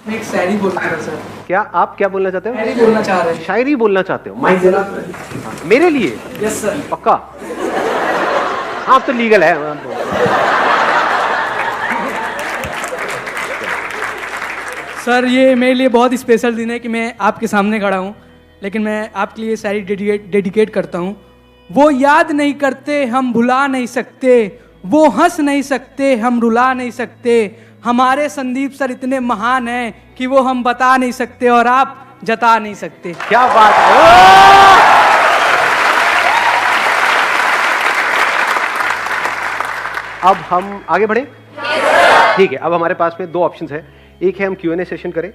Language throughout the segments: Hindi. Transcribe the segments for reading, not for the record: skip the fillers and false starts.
मैं एक शायरी बोलना था सर। क्या आप क्या बोलना चाहते हो? शायरी बोलना चाह रहे हैं। शायरी बोलना चाहते हो? माइक जला। मेरे लिए? Yes sir. पक्का? हाँ, अब तो लीगल है। सर ये मेरे लिए बहुत स्पेशल दिन है कि मैं आपके सामने खड़ा हूँ, लेकिन मैं आपके लिए शायरी डेडिकेट करता हूँ। वो याद नहीं करते हम भुला नहीं सकते, वो हंस नहीं सकते हम रुला नहीं सकते, हमारे संदीप सर इतने महान हैं कि वो हम बता नहीं सकते और आप जता नहीं सकते। क्या बात है। अब हम आगे बढ़े? ठीक है, अब हमारे पास में दो ऑप्शंस है। एक है हम Q&A सेशन करें,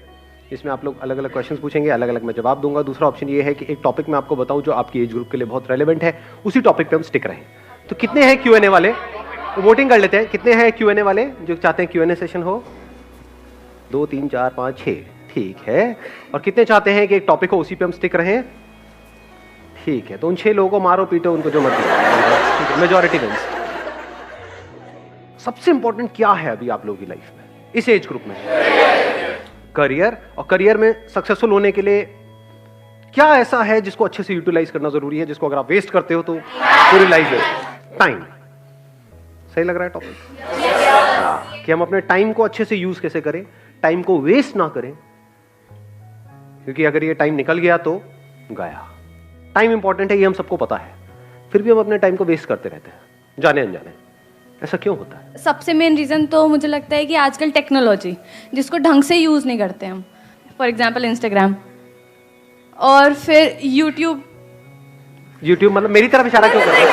इसमें आप लोग अलग अलग क्वेश्चंस पूछेंगे, अलग अलग मैं जवाब दूंगा। दूसरा ऑप्शन ये है कि एक टॉपिक मैं आपको बताऊं जो आपकी एज ग्रुप के लिए बहुत रेलेवेंट है, उसी टॉपिक पे हम स्टिक रहें। तो कितने हैं Q&A वाले? वोटिंग कर लेते हैं। कितने हैं Q&A वाले जो चाहते हैं Q&A सेशन हो? 2 3 4 5 6। ठीक है। और कितने चाहते हैं कि एक टॉपिक हो उसी पे हम स्टिक रहें? ठीक है। तो उन 6 लोगों को मारो पीटो, उनको जो मर्जी। ठीक है, मेजॉरिटी विंस। सबसे इंपॉर्टेंट क्या है अभी आप लोगों की लाइफ में इस एज ग्रुप में? करियर। और करियर में सक्सेसफुल होने के लिए क्या ऐसा है जिसको अच्छे से यूटिलाइज करना जरूरी है, जिसको अगर आप वेस्ट करते हो तो पूरी लाइफ वेस्ट? टाइम। सही लग रहा है टॉपिक? कि हम अपने टाइम को अच्छे से यूज कैसे करें, टाइम को वेस्ट ना करें, क्योंकि अगर ये टाइम निकल गया तो गया। टाइम इंपॉर्टेंट है, ये हम सबको पता है, फिर भी हम अपने टाइम को वेस्ट करते रहते हैं जाने अनजाने। ऐसा क्यों होता है? सबसे मेन रीज़न तो मुझे लगता है कि आजकल टेक्नोलॉजी जिसको ढंग से यूज़ नहीं करते हम, फॉर एग्जांपल इंस्टाग्राम और फिर यूट्यूब मतलब मेरी तरफ इशारा क्यों कर रहे हो?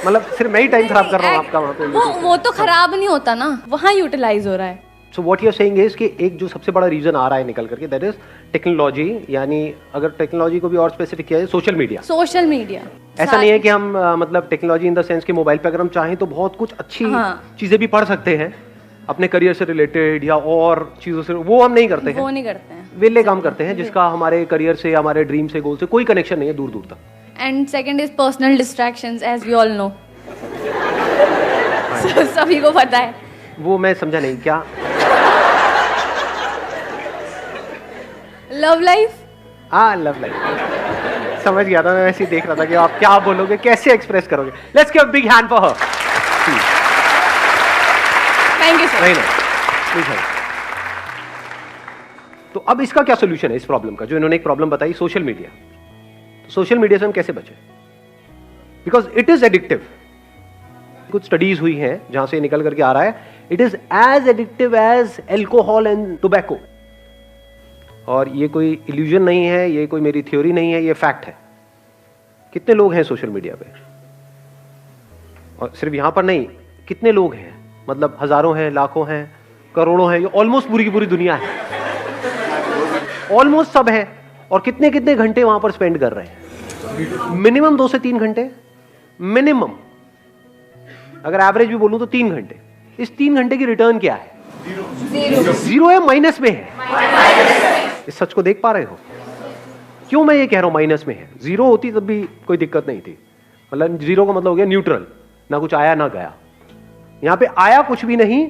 मतलब सिर्फ मैं ही टाइम खराब कर रहा हूँ आपका वहाँ पे? वो तो खराब नहीं होता ना, वहाँ यूटिलाइज हो रहा है। So what you are saying is कि एक जो सबसे बड़ा रीजन आ रहा है निकल करके, दैट इज टेक्नोलॉजी। यानी अगर टेक्नोलॉजी को भी और स्पेसिफिक किया जाए, सोशल मीडिया। सोशल मीडिया ऐसा नहीं है कि हम मतलब टेक्नोलॉजी इन द सेंस कि मोबाइल पे अगर हम चाहें तो बहुत कुछ अच्छी चीजें भी पढ़ सकते हैं अपने करियर से रिलेटेड या और चीजों से, वो हम नहीं करते हैं। वो नहीं करते हैं, वेले काम करते हैं जिसका हमारे करियर से, हमारे ड्रीम से, गोल से कोई कनेक्शन नहीं है दूर दूर तक। And second is personal distractions, as we all know. सभी को पता है। वो मैं समझा नहीं क्या? Love life. हाँ, लव लाइफ समझ गया था मैं, वैसे ही देख रहा था कि आप क्या बोलोगे, कैसे एक्सप्रेस करोगे। Let's give a big hand for her. Thank you sir. नहीं प्लीज। तो अब इसका क्या सोल्यूशन है इस प्रॉब्लम का, जो इन्होंने एक प्रॉब्लम बताई, सोशल मीडिया। तो सोशल मीडिया से हम कैसे बचें? Because it is addictive. कुछ स्टडीज हुई हैं जहां से निकल करके आ रहा है, it is as addictive as alcohol and tobacco. और ये कोई इल्यूजन नहीं है, ये कोई मेरी थ्योरी नहीं है, ये फैक्ट है। कितने लोग हैं सोशल मीडिया पे? और सिर्फ यहां पर नहीं, कितने लोग हैं, मतलब हजारों हैं, लाखों हैं, करोड़ों हैं, ये ऑलमोस्ट पूरी की पूरी दुनिया है, ऑलमोस्ट सब है। और कितने कितने घंटे वहां पर स्पेंड कर रहे हैं? मिनिमम 2 से 3 घंटे मिनिमम। अगर एवरेज भी बोलूं तो 3 घंटे। इस 3 घंटे की रिटर्न क्या है? जीरो है, माइनस में है। इस सच को देख पा रहे हो? क्यों मैं ये कह रहा हूं माइनस में है? जीरो होती तब भी कोई दिक्कत नहीं थी, मतलब जीरो का मतलब हो गया न्यूट्रल, ना कुछ आया ना गया। यहां पे आया कुछ भी नहीं,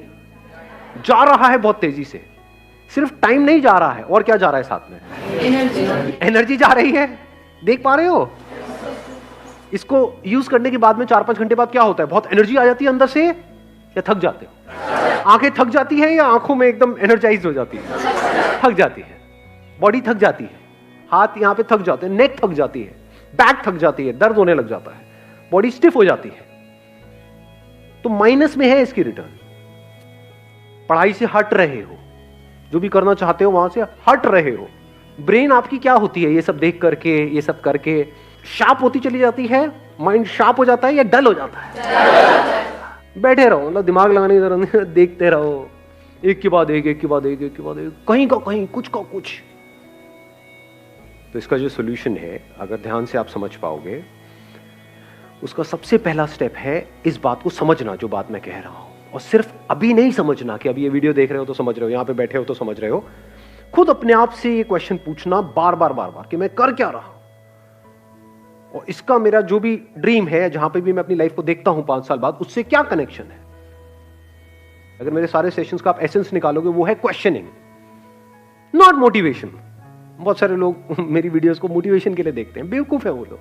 जा रहा है बहुत तेजी से। सिर्फ टाइम नहीं जा रहा है, और क्या जा रहा है साथ में? एनर्जी जा रही है। देख पा रहे हो? इसको यूज करने के बाद में 4-5 घंटे बाद क्या होता है? बहुत एनर्जी आ जाती है अंदर से, या थक जाते हो? आंखें थक जाती है या आंखों में एकदम एनर्जाइज हो जाती है? थक जाती है, बॉडी थक जाती है, हाथ यहां पे थक जाते हैं, नेक थक जाती है, बैक थक जाती है, दर्द होने लग जाता है, बॉडी स्टिफ हो जाती है। तो माइनस में है इसकी रिटर्न। पढ़ाई से हट रहे हो, जो भी करना चाहते हो वहां से हट रहे हो। ब्रेन आपकी क्या होती है ये सब देख करके, ये सब करके शार्प होती चली जाती है? माइंड शार्प हो जाता है या डल हो जाता है? बैठे रहो, मतलब दिमाग लगाने की जरूरत नहीं, देखते रहो, एक के बाद एक, एक के बाद एक, एक के बाद एक, कहीं का कहीं, कुछ का कुछ। तो इसका जो सोल्यूशन है, अगर ध्यान से आप समझ पाओगे, उसका सबसे पहला स्टेप है इस बात को समझना, जो बात मैं कह रहा हूं। और सिर्फ अभी नहीं समझना कि अभी ये वीडियो देख रहे हो तो समझ रहे हो, यहां पे बैठे हो तो समझ रहे हो। खुद अपने आप से ये क्वेश्चन पूछना बार बार बार बार कि मैं कर क्या रहा हूं, और इसका मेरा जो भी ड्रीम है, जहां पे भी मैं अपनी लाइफ को देखता हूं 5 साल बाद, उससे क्या कनेक्शन है? अगर मेरे सारे सेशंस का आप एसेंस निकालोगे, वो है क्वेश्चनिंग, नॉट मोटिवेशन। बहुत सारे लोग मेरी वीडियोस को मोटिवेशन के लिए देखते हैं, बेवकूफ है वो लोग।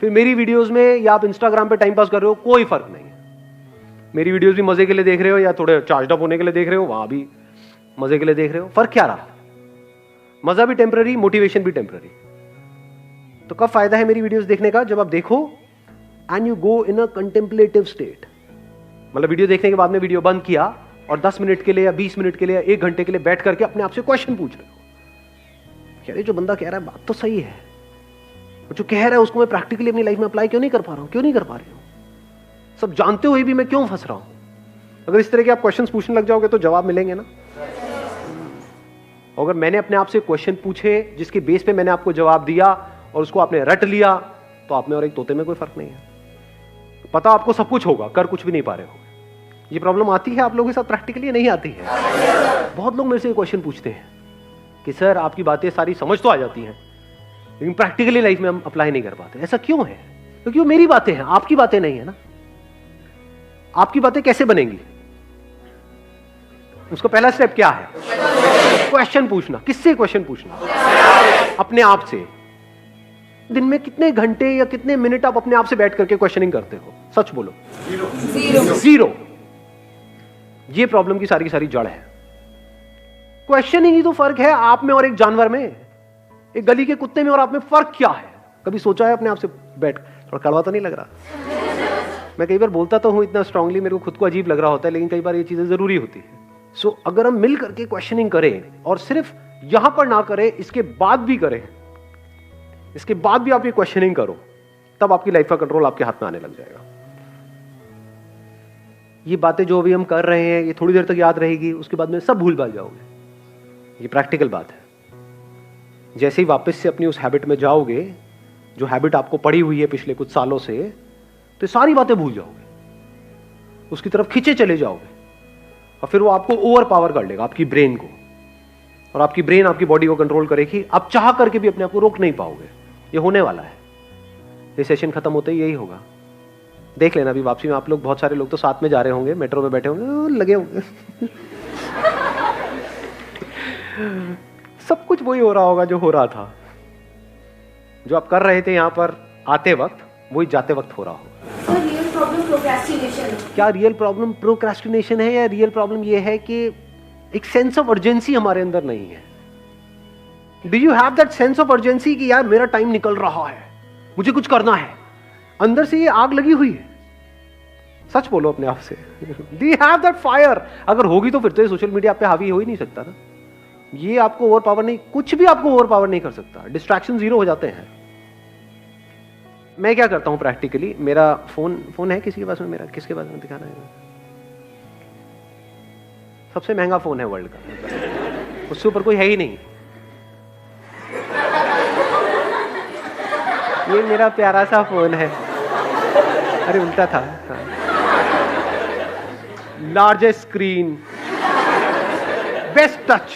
फिर मेरी वीडियोस में या आप इंस्टाग्राम पे टाइम पास कर रहे हो, कोई फर्क नहीं है। मेरी वीडियोस भी मजे के लिए देख रहे हो या थोड़े चार्ज अप होने के लिए देख रहे हो, वहां भी मजे के लिए देख रहे हो, फर्क क्या रहा? मजा भी टेम्पररी, मोटिवेशन भी टेम्पररी। तो कब फायदा है मेरी वीडियोस देखने का? जब आप देखो and you go in a contemplative state. मतलब वीडियो देखने के बाद में वीडियो बंद किया और 10 मिनट के लिए या 20 मिनट के लिए या 1 घंटे के लिए बैठ करके अपने आप से क्वेश्चन पूछ रहे हो, यार ये जो बंदा कह रहा है बात तो सही है, जो कह रहा है उसको मैं प्रैक्टिकली अपनी लाइफ में अप्लाई क्यों नहीं कर पा रहा हूं, क्यों नहीं कर पा रही हूं? सब जानते हुए भी मैं क्यों फंस रहा हूं? अगर इस तरह के आप क्वेश्चंस पूछने लग जाओगे तो जवाब मिलेंगे ना। अगर मैंने अपने आप से क्वेश्चन पूछे जिसके बेस पे मैंने आपको जवाब दिया और उसको आपने रट लिया, तो आप में और एक तोते में कोई फर्क नहीं है। पता आपको सब कुछ होगा, कर कुछ भी नहीं पा रहे हो। ये प्रॉब्लम आती है आप लोगों के साथ प्रैक्टिकली? नहीं आती है। बहुत लोग मेरे से क्वेश्चन पूछते हैं कि सर आपकी बातें सारी समझ तो आ जाती हैं लेकिन प्रैक्टिकली लाइफ में हम अप्लाई नहीं कर पाते। ऐसा क्यों है? क्योंकि वो मेरी बातें हैं, आपकी बातें नहीं है ना। आपकी बातें कैसे बनेंगी? उसका पहला स्टेप क्या है? क्वेश्चन पूछना। किससे क्वेश्चन पूछना? अपने आप से। दिन में कितने घंटे या कितने मिनट आप अपने आप से बैठ करके क्वेश्चनिंग करते हो? सच बोलो। जीरो। ये प्रॉब्लम की सारी जड़ है। क्वेश्चनिंग ही तो फर्क है आप में और एक जानवर में, एक गली के कुत्ते में और आप में फर्क क्या है? कभी सोचा है अपने आप से बैठ? थोड़ा कड़वा तो नहीं लग रहा? मैं कई बार बोलता तो हूं इतना स्ट्रांगली, मेरे को खुद को अजीब लग रहा होता है, लेकिन कई बार ये चीजें जरूरी होती है। सो अगर हम मिल करके क्वेश्चनिंग करें और सिर्फ यहां पर ना करें, इसके बाद भी करें, इसके बाद भी आप ये क्वेश्चनिंग करो, तब आपकी लाइफ का कंट्रोल आपके हाथ में आने लग जाएगा। ये बातें जो अभी हम कर रहे हैं ये थोड़ी देर तक याद रहेगी, उसके बाद में सब भूल भाल जाओगे। ये प्रैक्टिकल बात है। जैसे ही वापस से अपनी उस हैबिट में जाओगे, जो हैबिट आपको पड़ी हुई है पिछले कुछ सालों से, तो सारी बातें भूल जाओगे, उसकी तरफ खींचे चले जाओगे और फिर वो आपको ओवर पावर कर लेगा, आपकी ब्रेन को, और आपकी ब्रेन आपकी बॉडी को कंट्रोल करेगी। आप चाह करके भी अपने आप को रोक नहीं पाओगे। ये होने वाला है। ये सेशन खत्म होते ही यही होगा। देख लेना अभी वापसी में आप लोग, बहुत सारे लोग तो साथ में जा रहे होंगे, मेट्रो में बैठे होंगे, लगे होंगे सब कुछ वही हो रहा होगा जो हो रहा था, जो आप कर रहे थे यहां पर आते वक्त, वही जाते वक्त हो रहा होगा। रियल प्रॉब्लम प्रोक्रेस्टिनेशन है। क्या रियल प्रॉब्लम प्रोक्रेस्टिनेशन है या रियल प्रॉब्लम ये है कि एक सेंस ऑफ अर्जेंसी हमारे अंदर नहीं है? Do you have that sense of urgency कि यार मेरा टाइम निकल रहा है, मुझे कुछ करना है? अंदर से ये आग लगी हुई है। सच बोलो अपने आप से। Do you have that fire? अगर होगी तो फिर तो ये सोशल मीडिया पे हावी हो ही नहीं सकता ना। ये आपको ओवर पावर नहीं, कुछ भी आपको ओवर पावर नहीं कर सकता। डिस्ट्रैक्शन जीरो हो जाते हैं। मैं क्या करता हूं प्रैक्टिकली, मेरा फोन है किसी के पास में? मेरा किसके पास में दिखाना है? सबसे महंगा फोन है वर्ल्ड का, उससे ऊपर कोई है ही नहीं। ये मेरा प्यारा सा फोन है। अरे उल्टा था। Largest screen, best touch,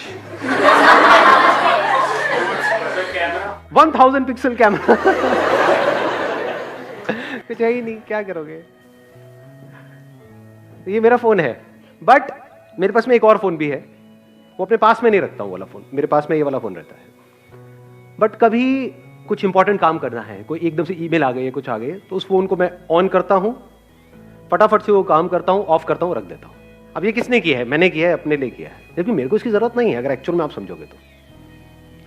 1000 pixel camera. कुछ है ही नहीं, क्या करोगे? ये मेरा फोन है, बट मेरे पास में एक और फोन भी है। वो अपने पास में नहीं रखता हूं वाला फोन, मेरे पास में ये वाला फोन रहता है। बट कभी कुछ इंपॉर्टेंट काम करना है, कोई एकदम से ईमेल आ गई है, कुछ आ गई, तो उस फोन को मैं ऑन करता हूं, फटाफट से वो काम करता हूं, ऑफ करता हूं, रख देता हूं। अब ये किसने किया है? मैंने किया है, अपने लिए किया है, जबकि मेरे को इसकी जरूरत नहीं है। अगर एक्चुअल में आप समझोगे तो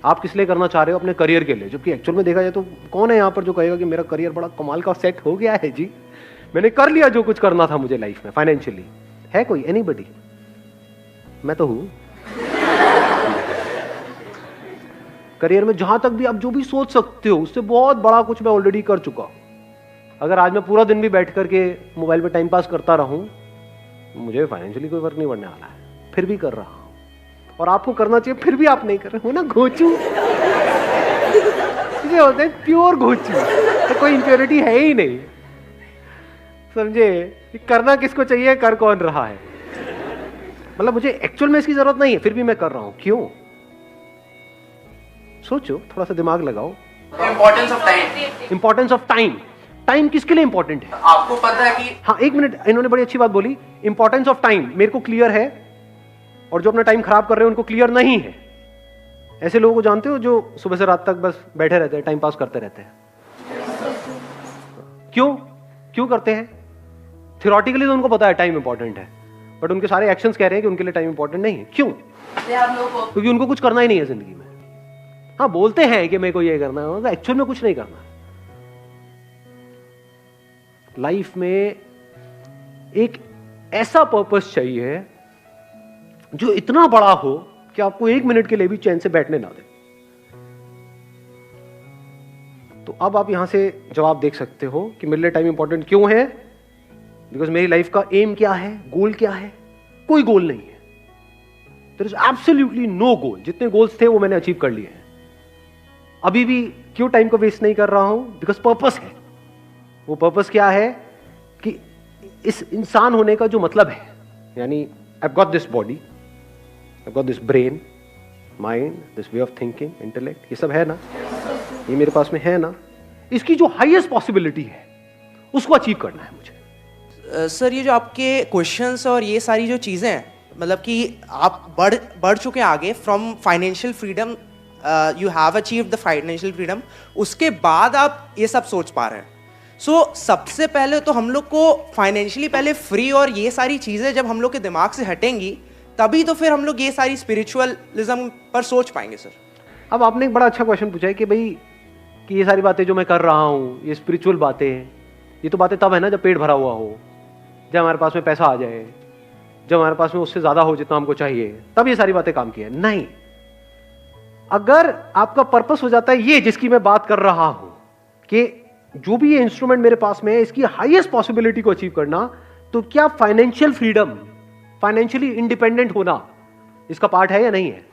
आप किस लिए करना चाह रहे हो? अपने करियर के लिए। जबकि एक्चुअल में देखा जाए तो कौन है यहाँ पर जो कहेगा कि मेरा करियर बड़ा कमाल का सेट हो गया है जी, मैंने कर लिया जो कुछ करना था मुझे लाइफ में फाइनेंशियली? है कोई? एनीबडी? मैं तो हूं। करियर में जहां तक भी आप जो भी सोच सकते हो उससे बहुत बड़ा कुछ मैं ऑलरेडी कर चुका हूं। अगर आज मैं पूरा दिन भी बैठ करके मोबाइल पे टाइम पास करता रहूं, मुझे फाइनेंशियली कोई फर्क नहीं पड़ने वाला है, फिर भी कर रहा हूं। और आपको करना चाहिए, फिर भी आप नहीं कर रहे हो ना। घोचू ये होते हैं प्योर घोचू, तो कोई इंप्योरिटी है ही नहीं। समझे? करना किसको चाहिए, कर कौन रहा है? मतलब मुझे एक्चुअल में इसकी जरूरत नहीं है, फिर भी मैं कर रहा हूं। क्यों? सोचो, थोड़ा सा दिमाग लगाओ। Importance of time. Importance of time. Time किसके लिए इंपॉर्टेंट है? आपको पता है कि हाँ, एक मिनट, इन्होंने बड़ी अच्छी बात बोली। इंपॉर्टेंस ऑफ टाइम मेरे को क्लियर है, और जो अपना टाइम खराब कर रहे हैं उनको क्लियर नहीं है। ऐसे लोगों को जानते हो जो सुबह से रात तक बस बैठे रहते हैं, टाइम पास करते रहते हैं। क्यों क्यों करते हैं? थियोरेटिकली तो उनको पता है टाइम इंपॉर्टेंट है, बट उनके सारे एक्शंस कह रहे हैं कि उनके लिए टाइम इंपॉर्टेंट नहीं है। क्यों? क्योंकि उनको कुछ करना ही नहीं है जिंदगी में। हाँ, बोलते हैं कि मेरे को ये करना है, एक्चुअल में कुछ नहीं करना। लाइफ में एक ऐसा पर्पस चाहिए जो इतना बड़ा हो कि आपको 1 मिनट के लिए भी चैन से बैठने ना दे। तो अब आप यहां से जवाब देख सकते हो कि मेरे लिए टाइम इंपॉर्टेंट क्यों है। बिकॉज मेरी लाइफ का एम क्या है, गोल क्या है? कोई गोल नहीं है। देयर इज एब्सोल्युटली नो गोल। जितने गोल्स थे वो मैंने अचीव कर लिए हैं। अभी भी क्यों टाइम को वेस्ट नहीं कर रहा हूं? बिकॉज पर्पस है। वो पर्पस क्या है कि इस इंसान होने का जो मतलब है, यानी I got this body, I got this brain, mind, this way of thinking, intellect, ये सब है ना, ये मेरे पास में है ना, इसकी जो हाईएस्ट पॉसिबिलिटी है उसको अचीव करना है मुझे। सर, ये जो आपके क्वेश्चंस और ये सारी जो चीज़ें हैं, मतलब कि आप बढ़ चुके हैं आगे from financial freedom, you have achieved the financial freedom, उसके बाद आप ये सब सोच पा रहे हैं। सो सबसे पहले तो हम लोग को फाइनेंशियली पहले फ्री और ये सारी चीज़ें जब हम लोग के दिमाग से हटेंगी, तभी तो फिर हम लोग ये सारी स्पिरिचुअलिज्म पर सोच पाएंगे। सर, अब आपने एक बड़ा अच्छा क्वेश्चन पूछा है कि भाई कि ये सारी बातें जो मैं कर रहा हूँ, ये स्पिरिचुअल बातें हैं, ये तो बातें तब है ना जब पेट भरा हुआ हो, जब हमारे पास में पैसा आ जाए, जब हमारे पास में उससे ज्यादा हो जितना हमको चाहिए, तब ये सारी बातें काम की है। नहीं, अगर आपका पर्पस हो जाता है ये जिसकी मैं बात कर रहा हूं कि जो भी ये इंस्ट्रूमेंट मेरे पास में है इसकी हाईएस्ट पॉसिबिलिटी को अचीव करना, तो क्या फाइनेंशियल फ्रीडम, फाइनेंशियली इंडिपेंडेंट होना इसका पार्ट है या नहीं है?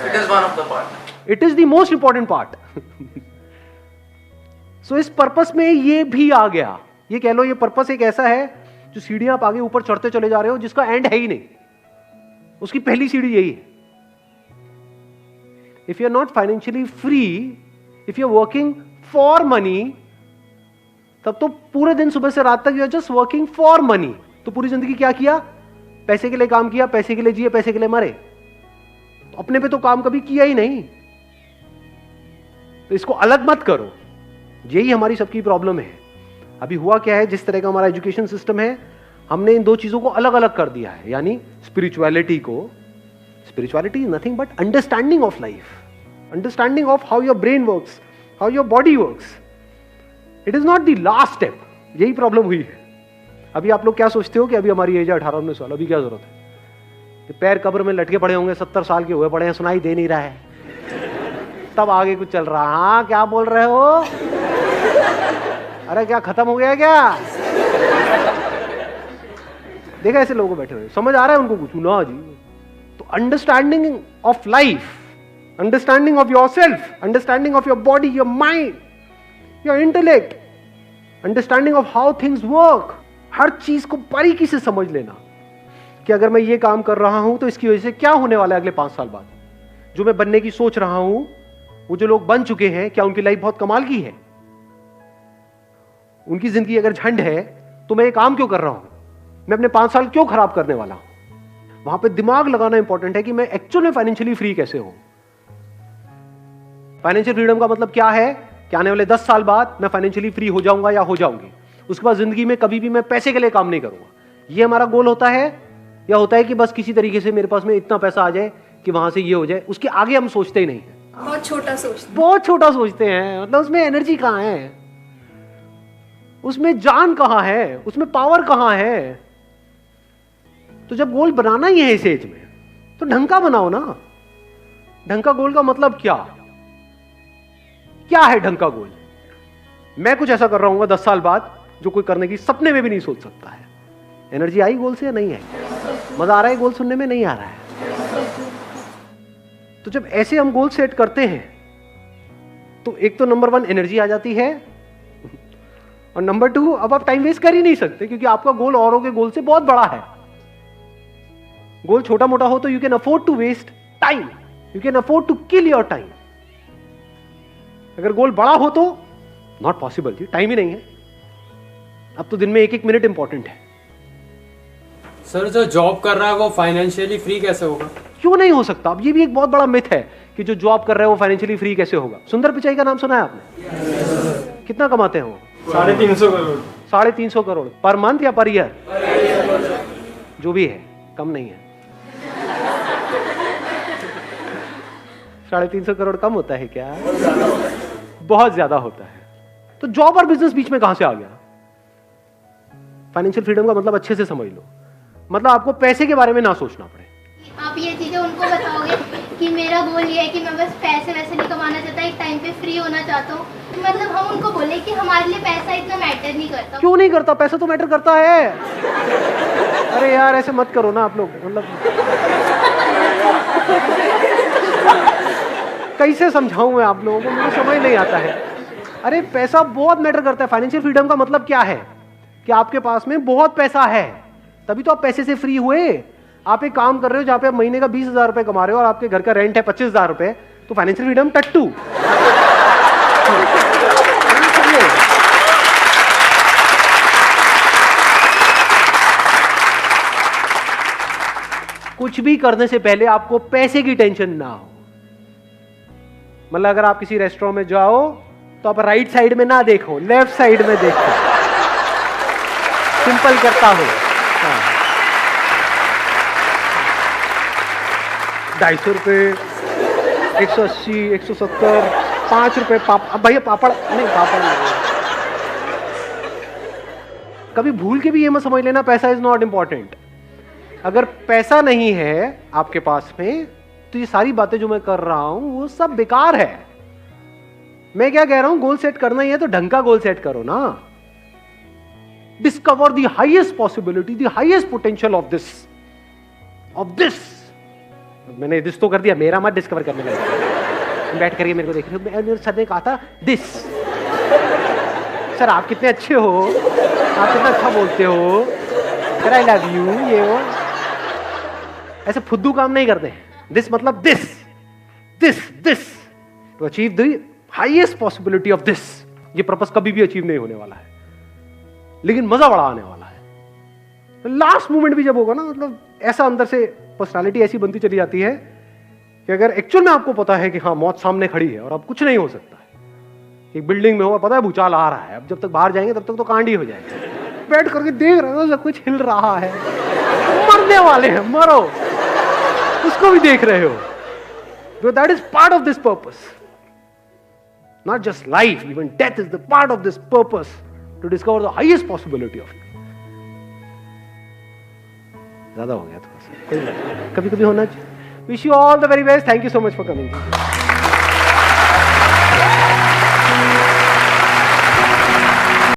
It is one of the part. It is the most important part. So इस पर्पस में ये भी आ गया। ये कह लो, ये पर्पस एक ऐसा है जो सीढ़ियां आप आगे ऊपर चढ़ते चले जा रहे हो जिसका एंड है ही नहीं, उसकी पहली सीढ़ी यही है। If you are not financially free, if you are working for money, तब तो पूरे दिन सुबह से रात तक you are just working for money. तो पूरी जिंदगी क्या किया? पैसे के लिए काम किया, पैसे के लिए जिए, पैसे के लिए मरे। तो अपने पे तो काम कभी किया ही नहीं। तो इसको अलग मत करो। यही हमारी सबकी प्रॉब्लम है। अभी हुआ क्या है, जिस तरह का हमारा एजुकेशन सिस्टम है, हमने इन दो चीजों को अलग अलग कर दिया है। यानी स्पिरिचुअलिटी को, spirituality is nothing but understanding of life, understanding of how your brain works, how your body works. It is not the last step. यही प्रॉब्लम हुई है। अभी आप लोग क्या सोचते हो कि अभी हमारी एज है 18-19 साल, अभी क्या जरूरत है? कि पैर कब्र में लटके पड़े होंगे, 70 साल के हुए पड़े हैं, सुनाई दे नहीं रहा है, तब आगे कुछ चल रहा। हाँ, क्या बोल रहे हो? अरे क्या खत्म हो गया क्या? देखा ऐसे लोगों बैठे हुए, समझ आ रहा है उनको कुछ ना जी? तो understanding of life, understanding of your self, understanding of your body, your mind, your intellect, understanding of how things work, हर चीज को बारीकी से समझ लेना कि अगर मैं ये काम कर रहा हूं तो इसकी वजह से क्या होने वाला है अगले 5 साल बाद। जो मैं बनने की सोच रहा हूं, वो जो लोग बन चुके हैं, क्या उनकी लाइफ बहुत कमाल की है? उनकी जिंदगी अगर झंड है तो मैं ये काम क्यों कर रहा हूं? मैं अपने 5 साल क्यों खराब करने वाला हूं? वहां पे दिमाग लगाना इंपॉर्टेंट है कि मैं एक्चुअल में फाइनेंशियली फ्री कैसे हूं। फाइनेंशियल फ्रीडम का मतलब क्या है कि आने वाले 10 साल बाद मैं फाइनेंशियली फ्री हो जाऊंगा या हो जाऊंगी। उसके बाद जिंदगी में कभी भी मैं पैसे के लिए काम नहीं करूंगा। ये हमारा गोल होता है, या होता है कि बस किसी तरीके से मेरे पास में इतना पैसा आ जाए कि वहां से ये हो जाए। उसके आगे हम सोचते ही नहीं है, बहुत छोटा सोचते बहुत छोटा सोचते हैं। मतलब उसमें एनर्जी कहां है, उसमें जान कहां है, उसमें पावर कहां है? तो जब गोल बनाना ही है इस एज में, तो ढंग का बनाओ ना। ढंग का गोल का मतलब क्या है ढंग का गोल? मैं कुछ ऐसा कर रहा हूं 10 साल बाद जो कोई करने की सपने में भी नहीं सोच सकता है। एनर्जी आई गोल से या नहीं आई? मजा आ रहा है गोल सुनने में? नहीं आ रहा है। तो जब ऐसे हम गोल सेट करते हैं तो एक तो नंबर 1 एनर्जी आ जाती है, और नंबर 2 अब आप टाइम वेस्ट कर ही नहीं सकते क्योंकि आपका गोल औरों के गोल से बहुत बड़ा है। गोल छोटा मोटा हो तो you can afford to waste time, you can afford to kill your time. अगर गोल बड़ा हो तो नॉट पॉसिबल जी, टाइम ही नहीं है। अब तो दिन में 1-1 मिनट इंपॉर्टेंट है। सर जो जॉब कर रहा है वो फाइनेंशियली फ्री कैसे होगा? क्यों नहीं हो सकता? अब ये भी एक बहुत बड़ा मिथ है कि जो जॉब कर रहे हैं वो फाइनेंशियली फ्री कैसे होगा। सुंदर पिचाई का नाम सुना है आपने? कितना कमाते हैं वो? 350 करोड़। 350 करोड़ पर मंथ या पर ईयर? जो भी है, कम नहीं है। 350 करोड़ कम होता है क्या? बहुत ज्यादा होता है। तो जॉब और बिजनेस बीच में कहां से आ गया? फाइनेंशियल फ्रीडम का मतलब अच्छे से समझ लो, मतलब आपको पैसे के बारे में ना सोचना पड़े। आप ये चीजें उनको बताओगे कि मेरा गोल ये है कि मैं बस पैसे वैसे नहीं कमाना चाहता, एक टाइम पे फ्री होना चाहता हूँ, मतलब हम उनको बोले कि हमारे लिए पैसा इतना मैटर नहीं करता। क्यों नहीं करता? पैसा तो मैटर करता है। अरे यार ऐसे मत करो ना आप लोग, मतलब कैसे समझाऊं मैं आप लोगों को, मुझे समझ नहीं आता है। अरे पैसा बहुत मैटर करता है। फाइनेंशियल फ्रीडम का मतलब क्या है? कि आपके पास में बहुत पैसा है, तभी तो आप पैसे से फ्री हुए। आप एक काम कर रहे हो जहां पे आप महीने का 20,000 रुपए कमा रहे हो और आपके घर का रेंट है 25,000 रुपए, तो फाइनेंशियल फ्रीडम टट्टू। कुछ भी करने से पहले आपको पैसे की टेंशन ना हो। मतलब अगर आप किसी रेस्टोरेंट में जाओ तो आप राइट साइड में ना देखो, लेफ्ट साइड में देखो। सिंपल करता हो। 250 रुपये, 180, 170, 5 रुपए अब भैया पापड़ नहीं, पापड़ नहीं। कभी भूल के भी ये मत समझ लेना पैसा इज नॉट इंपॉर्टेंट। अगर पैसा नहीं है आपके पास में तो ये सारी बातें जो मैं कर रहा हूं वो सब बेकार है। मैं क्या कह रहा हूं, गोल सेट करना ही है तो ढंग का गोल सेट करो ना। Discover the highest possibility, the highest potential of this. मैंने दिस तो कर दिया, मेरा मत डिस्कवर करने लगा। बैठ करके मेरे को देख रहे हो, मेरे सर ने कहा था दिस। सर आप कितने अच्छे हो, आप कितना अच्छा बोलते हो, सर आई लव यू, ये वो ऐसे फुद्दू काम नहीं करते। दिस मतलब this to achieve the highest possibility of this. ये पर्पस कभी भी अचीव नहीं होने वाला है, लेकिन मजा बड़ा आने वाला है। लास्ट मोमेंट भी जब होगा ना, मतलब ऐसा अंदर से पर्सनालिटी ऐसी बनती चली जाती है कि अगर एक्चुअल में आपको पता है कि हाँ मौत सामने खड़ी है और अब कुछ नहीं हो सकता है। एक बिल्डिंग में हो और पता है भूचाल आ रहा है, अब जब तक बाहर जाएंगे तब तक तो कांड ही हो जाएगा। बैठ करके देख रहे हो सब कुछ हिल रहा है, मरने वाले हैं, मरो, उसको भी देख रहे हो। That is part of this purpose. Not just life, even death is the part of this purpose to discover the highest possibility of it. ज्यादा हो गया थोड़ा सा, कभी कभी होना चाहिए। Wish you all the very best. Thank you so much for coming.